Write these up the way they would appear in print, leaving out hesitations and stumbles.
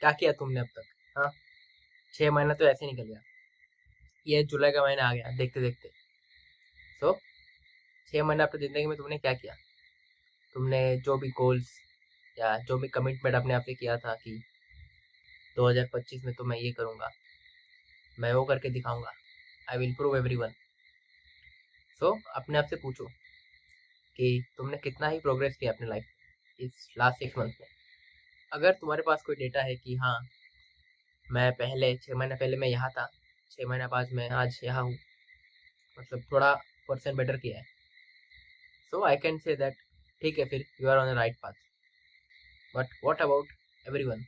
क्या किया तुमने अब तक? हाँ, 6 महीना तो ऐसे निकल गया। ये जुलाई का महीना आ गया देखते देखते। सो 6 महीना अपनी जिंदगी में तुमने क्या किया? तुमने जो भी गोल्स या जो भी कमिटमेंट अपने आप से किया था कि 2025 में तो मैं ये करूंगा, मैं वो करके दिखाऊंगा, आई विल प्रूव एवरीवन। सो अपने आप से पूछो कि तुमने कितना ही प्रोग्रेस किया अपने लाइफ इस लास्ट 6 मंथ में। अगर तुम्हारे पास कोई डेटा है कि हाँ, मैं पहले 6 महीना पहले मैं यहाँ था, 6 महीना बाद मैं आज यहाँ हूँ, मतलब थोड़ा परसेंट बेटर किया है, सो आई कैन से दैट ठीक है, फिर you are on the right path. But what about everyone?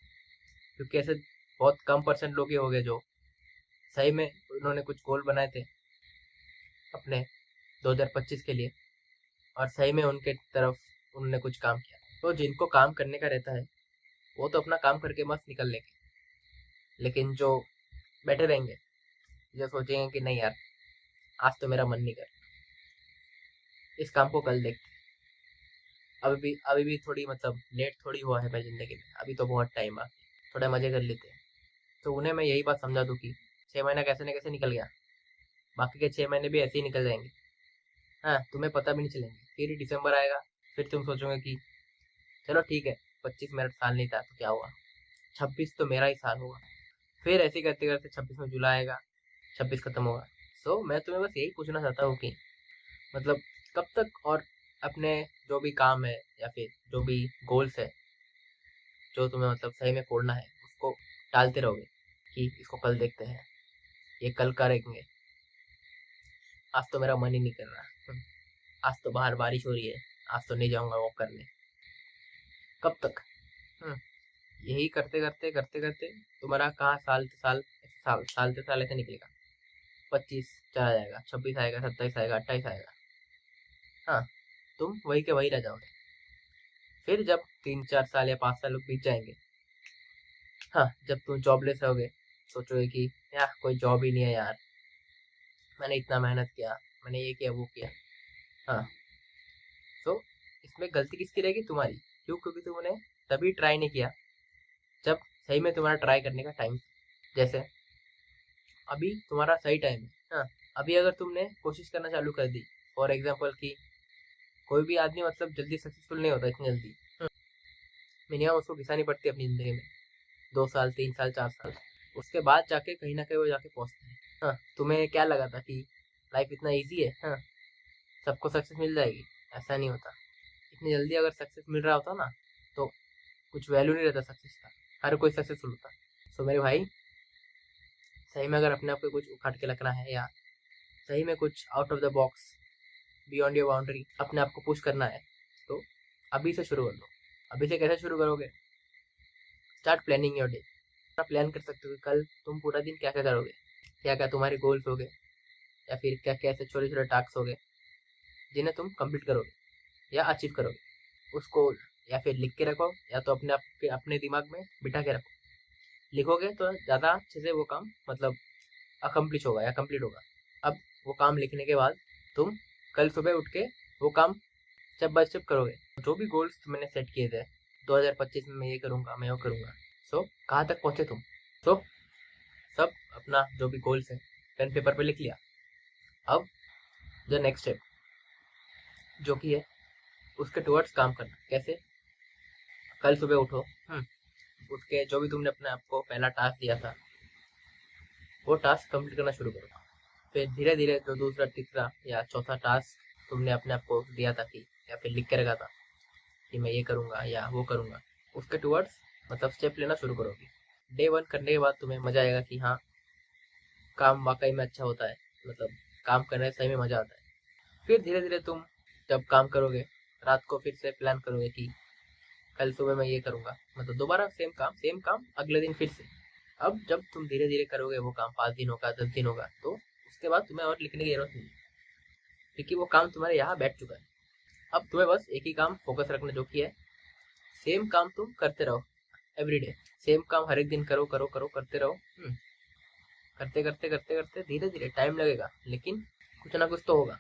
क्योंकि ऐसे बहुत कम परसेंट लोग ही हो गए जो सही में उन्होंने कुछ गोल बनाए थे अपने 2025 के लिए, और सही में उनके तरफ उन्होंने कुछ काम किया। तो जिनको काम करने का रहता है वो तो अपना काम करके मस्त निकल लेंगे, लेकिन जो बैठे रहेंगे, जो सोचेंगे कि नहीं यार, आज तो मेरा मन नहीं कर, इस काम को कल देख, अभी भी थोड़ी मतलब लेट थोड़ी हुआ है मेरी जिंदगी में, अभी तो बहुत टाइम बाकी, थोड़ा मजे कर लेते हैं। तो उन्हें मैं यही बात समझा दूँ कि 6 महीना कैसे न कैसे निकल गया, बाकी के 6 महीने भी ऐसे ही निकल जाएंगे। हाँ, तुम्हें पता भी नहीं चलेंगे, फिर दिसंबर आएगा, फिर तुम सोचोगे कि चलो ठीक है, 25 मेरा साल नहीं था तो क्या हुआ, 26 तो मेरा ही साल होगा। फिर ऐसे करते करते 26 में जुलाई आएगा, 26 खत्म होगा। सो मैं तुम्हें बस यही पूछना चाहता हूँ कि मतलब कब तक और अपने जो भी काम है या फिर जो भी गोल्स है जो तुम्हें मतलब सही में फोड़ना है उसको टालते रहोगे कि इसको कल देखते हैं, ये कल करेंगे, आज तो मेरा मन ही नहीं कर रहा, आज तो बाहर बारिश हो रही है, आज तो नहीं जाऊंगा वॉक करने। कब तक? हम्म, यही करते करते करते करते तुम्हारा कहाँ साल से साल ऐसे निकलेगा। 25 चला जाएगा, 26 आएगा, 27 आएगा, 28 आएगा। हाँ, तुम वही के वही रह जाओगे। फिर जब 3 4 साल या 5 साल बीत जाएंगे, हाँ, जब तुम जॉबलेस रहोगे, सोचोगे कि यार कोई जॉब ही नहीं है यार, मैंने इतना मेहनत किया, मैंने ये किया वो किया। हाँ, तो इसमें गलती किसकी रहेगी? तुम्हारी। क्यों? क्योंकि तुमने तभी ट्राई नहीं किया जब सही में तुम्हारा ट्राई करने का टाइम। जैसे अभी तुम्हारा सही टाइम है, हाँ, अभी अगर तुमने कोशिश करना चालू कर दी, फॉर एग्जाम्पल कि कोई भी आदमी मतलब जल्दी सक्सेसफुल नहीं होता इतनी जल्दी, मिनिमम उसको घिसानी पड़ती है अपनी जिंदगी में 2 साल 3 साल 4 साल, उसके बाद जाके कहीं ना कहीं वो जाके पहुंचते हैं। हाँ, तुम्हें क्या लगा था कि लाइफ इतना ईजी है, हाँ, सबको सक्सेस मिल जाएगी? ऐसा नहीं होता। इतनी जल्दी अगर सक्सेस मिल रहा होता ना तो कुछ वैल्यू नहीं रहता सक्सेस का, हर कोई सक्सेसफुल होता। सो मेरे भाई, सही में अगर अपने आप को कुछ उखाड़ के रखना है या सही में कुछ out of the box, beyond your boundary अपने आप को पुश करना है, तो अभी से शुरू कर दो। अभी से कैसे शुरू करोगे? Start planning your day. आप प्लान कर सकते हो कि कल तुम पूरा दिन क्या क्या करोगे, क्या क्या तुम्हारे गोल्स हो गए, या फिर क्या क्या ऐसे छोटे छोटे टास्क हो गए जिन्हें तुम कंप्लीट करोगे या अचीव करोगे। उसको या फिर लिख के रखो, या तो अपने आप के अपने दिमाग में बिठा के रखो। लिखोगे तो ज़्यादा अच्छे से वो काम मतलब अकम्प्लिश होगा या कंप्लीट होगा। अब वो काम लिखने के बाद तुम कल सुबह उठ के वो काम स्टेप बाय स्टेप करोगे। जो भी गोल्स तुमने सेट किए थे 2025 में, मैं ये करूँगा, मैं वो करूँगा, सो कहाँ तक पहुँचे तुम? सो सब अपना जो भी गोल्स है पेन पेपर पे लिख लिया। अब जो नेक्स्ट स्टेप जो कि है उसके टुवर्ड्स काम करना। कैसे? कल सुबह उठो, उठ के जो भी तुमने अपने आप को पहला टास्क दिया था वो टास्क कंप्लीट करना शुरू करो। फिर धीरे धीरे जो दूसरा तीसरा या चौथा टास्क तुमने अपने आप को दिया था कि या फिर लिख के रखा था कि मैं ये करूँगा या वो करूँगा, उसके टुवर्ड्स मतलब स्टेप लेना शुरू करोगे। डे 1 करने के बाद तुम्हें मजा आएगा कि हाँ, काम वाकई में अच्छा होता है, मतलब काम करने से सही में मजा आता है। फिर धीरे धीरे तुम जब काम करोगे, रात को फिर से प्लान करोगे कि कल सुबह मैं ये करूँगा, मतलब दोबारा सेम काम अगले दिन फिर से। अब जब तुम धीरे धीरे करोगे वो काम, 5 दिन होगा 10 दिन होगा, तो उसके बाद तुम्हें और लिखने की जरूरत नहीं है, क्योंकि वो काम तुम्हारे यहाँ बैठ चुका है। अब तुम्हें बस एक ही काम फोकस रखना, जो कि है सेम काम तुम करते रहो एवरीडे। सेम काम हर एक दिन करो करो करो करते रहो। करते करते करते करते धीरे धीरे टाइम लगेगा, लेकिन कुछ ना कुछ तो होगा।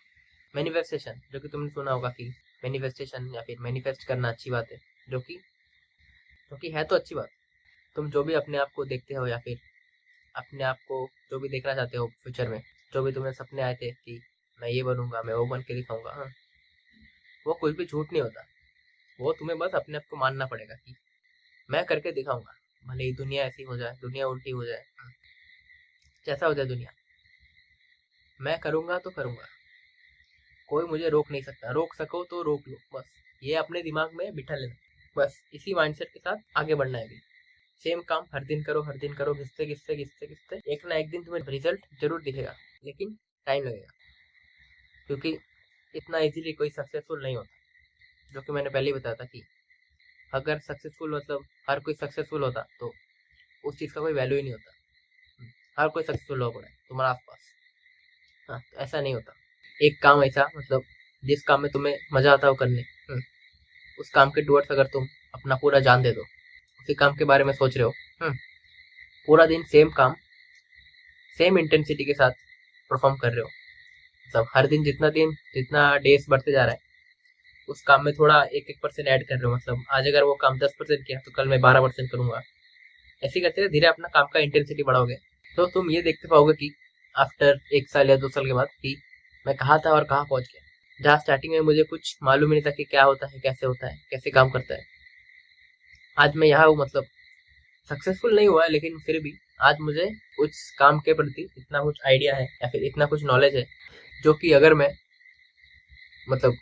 मैनिफेस्टेशन, जो कि तुमने सुना होगा कि मैनिफेस्टेशन या फिर मैनिफेस्ट करना अच्छी बात है, जो कि है तो अच्छी बात। तुम जो भी अपने आप को देखते हो या फिर अपने आप को जो भी देखना चाहते हो फ्यूचर में, जो भी तुम्हें सपने आए थे कि मैं ये बनूंगा, मैं वो बन के दिखाऊंगा, हाँ, वो कुछ भी झूठ नहीं होता। वो तुम्हें बस अपने आप को मानना पड़ेगा कि मैं करके दिखाऊंगा, भले ही दुनिया ऐसी हो जाए, दुनिया उल्टी हो जाए, जैसा हो जाए दुनिया, मैं करूंगा तो करूंगा। कोई मुझे रोक नहीं सकता, रोक सको तो रोक लो, बस ये अपने दिमाग में बिठा लेना। बस इसी माइंडसेट के साथ आगे बढ़ना है भी। सेम काम हर दिन करो, हर दिन करो, घिसते घिसते घिसते घिसते एक ना एक दिन तुम्हें रिजल्ट जरूर दिखेगा, लेकिन टाइम लगेगा, क्योंकि इतना इजीली कोई सक्सेसफुल नहीं होता। जो कि मैंने पहले ही बताया था कि अगर सक्सेसफुल मतलब हर कोई सक्सेसफुल होता तो उस चीज़ का कोई वैल्यू ही नहीं होता। हर कोई सक्सेसफुल हो पड़ा है तुम्हारे आसपास, हाँ, तो ऐसा नहीं होता। एक काम ऐसा मतलब जिस काम में तुम्हें मजा आता हो करने, उस काम के टूवर्ड्स अगर तुम अपना पूरा जान दे दो, उसी काम के बारे में सोच रहे हो, पूरा दिन सेम काम सेम इंटेंसिटी के साथ परफॉर्म कर रहे हो, मतलब हर दिन जितना डेज बढ़ते जा रहा है उस काम में थोड़ा 1% ऐड कर रहे हो। मतलब आज अगर वो काम 10% किया तो कल मैं 12% करूंगा। ऐसे करते धीरे अपना काम का इंटेंसिटी बढ़ाओगे तो तुम ये देखते पाओगे कि आफ्टर 1 साल या 2 साल के बाद कि मैं कहाँ था और कहाँ पहुंच गया। जहाँ स्टार्टिंग में मुझे कुछ मालूम ही नहीं था कि क्या होता है, कैसे होता है, कैसे काम करता है, आज मैं यहाँ हूँ। मतलब सक्सेसफुल नहीं हुआ लेकिन फिर भी आज मुझे उस काम के प्रति इतना कुछ आइडिया है या फिर इतना कुछ नॉलेज है, जो कि अगर मैं मतलब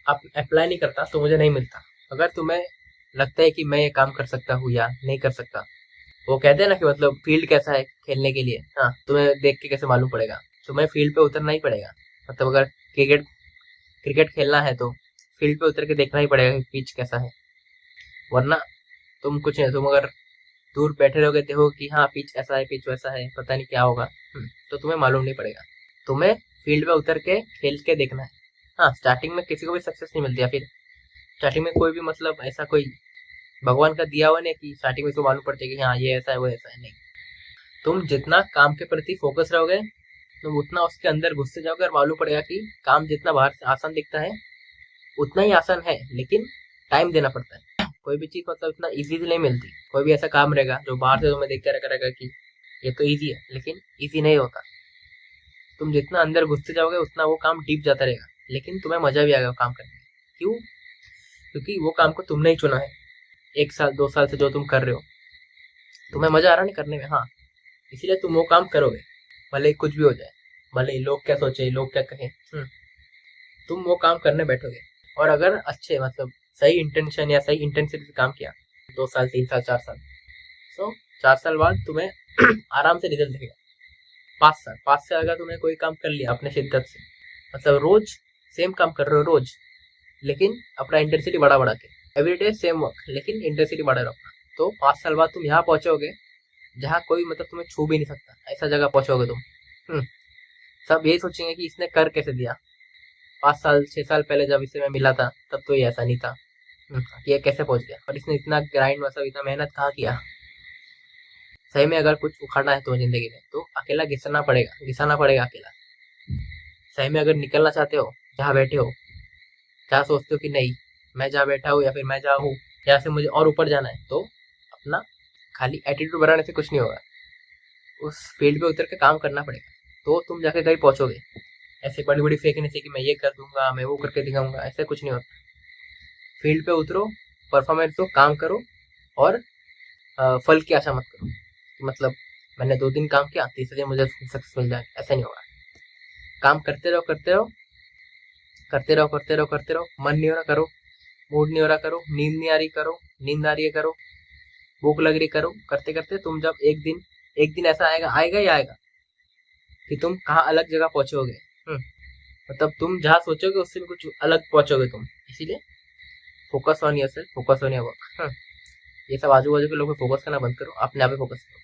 अप्लाई नहीं करता तो मुझे नहीं मिलता। अगर तुम्हें लगता है कि मैं ये काम कर सकता हूँ या नहीं कर सकता, वो कहते हैं ना कि मतलब फील्ड कैसा है खेलने के लिए, हाँ, तुम्हें देख के कैसे मालूम पड़ेगा, तुम्हें फील्ड पे उतरना ही पड़ेगा। मतलब अगर क्रिकेट खेलना है तो फील्ड पे उतर के देखना ही पड़ेगा कि पिच कैसा है, वरना तुम कुछ नहीं, तुम अगर दूर बैठे रहोगे देखो कि हाँ पिच ऐसा है, पिच वैसा है, पता नहीं क्या होगा, तो तुम्हें मालूम नहीं पड़ेगा। तुम्हें फील्ड पे उतर के खेल के देखना है। हाँ, स्टार्टिंग में किसी को भी सक्सेस नहीं मिलती, या फिर स्टार्टिंग में कोई भी मतलब ऐसा कोई भगवान का दिया हुआ नहीं कि स्टार्टिंग में तो मालूम पड़ जाएगी कि हाँ ये ऐसा है वो ऐसा है, नहीं। तुम जितना काम के प्रति फोकस रहोगे तुम उतना उसके अंदर घुसते जाओगे और मालूम पड़ेगा कि काम जितना बाहर से आसान दिखता है उतना ही आसान है, लेकिन टाइम देना पड़ता है। कोई भी चीज मतलब इतना इजीली नहीं मिलती। कोई भी ऐसा काम रहेगा जो बाहर से तुम्हें देख कर रहेगा कि ये तो इजी है, लेकिन इजी नहीं होता। तुम जितना अंदर घुसते जाओगे उतना वो काम डीप जाता रहेगा, लेकिन तुम्हें मजा भी आएगा काम करने में। क्यों? क्योंकि वो काम को तुमने ही चुना है। 1 साल 2 साल से जो तुम कर रहे हो, तुम्हें मजा आ रहा नहीं करने में, हाँ, इसीलिए तुम वो काम करोगे, भले ही कुछ भी हो जाए, भले ही लोग क्या सोचे, लोग क्या कहें, तुम वो काम करने बैठोगे। और अगर अच्छे मतलब सही इंटेंशन या सही इंटेंसिटी से काम किया 2 साल 3 साल 4 साल, तो 4 साल बाद तुम्हें आराम से रिजल्ट दिखेगा। 5 साल अगर तुमने कोई काम कर लिया अपने शिद्दत से, मतलब रोज सेम काम कर रहे हो रोज, लेकिन अपना इंटेंसिटी बढ़ा के, एवरीडे सेम वर्क लेकिन इंटेंसिटी बढ़ा रखना, तो 5 साल बाद तुम यहाँ पहुंचोगे जहाँ कोई मतलब तुम्हें छू भी नहीं सकता, ऐसा जगह पहुंचोगे तुम। सब यही सोचेंगे कि इसने कर कैसे दिया। 5 साल 6 साल पहले जब इसे मैं मिला था तब तो ये ऐसा नहीं था, ये कैसे पहुंच गया, और इसने इतना ग्राइंड मतलब इतना मेहनत कहाँ किया। सही में अगर कुछ उखाड़ना है तो जिंदगी में तो अकेला घिसना पड़ेगा अकेला। सही में अगर निकलना चाहते हो जहाँ बैठे हो, जहाँ सोचते हो कि नहीं मैं जहाँ बैठा हूँ या फिर मैं जहाँ हूँ यहाँ से मुझे और ऊपर जाना है, तो अपना खाली एटीट्यूड बनाने से कुछ नहीं होगा। उस फील्ड पे उतर के काम करना पड़ेगा, तो तुम जाके कहीं पहुंचोगे। ऐसे बड़ी बड़ी फेंकने से कि मैं ये कर दूंगा, मैं वो करके दिखाऊंगा, ऐसे कुछ नहीं होता। फील्ड पे उतरो, परफॉर्मेंस दो, काम करो, और फल की आशा मत करो कि मतलब मैंने 2 दिन काम किया तीसरे दिन मुझे सक्सेस मिल जाए, ऐसा नहीं होगा। काम करते रहो मन नहीं हो रहा करो, मूड नहीं हो रहा करो, नींद नहीं आ रही करो, नींद आ रही है करो, भूख लग रही करो, करते करते तुम जब एक दिन ऐसा आएगा ही आएगा कि तुम कहाँ अलग जगह पहुंचोगे। मतलब तुम जहाँ सोचोगे उससे भी कुछ अलग पहुंचोगे तुम। इसीलिए focus on yourself, focus on your work. ये सब आजू बाजू के लोगों पे फोकस करना बंद करो, अपने आप पे फोकस करो।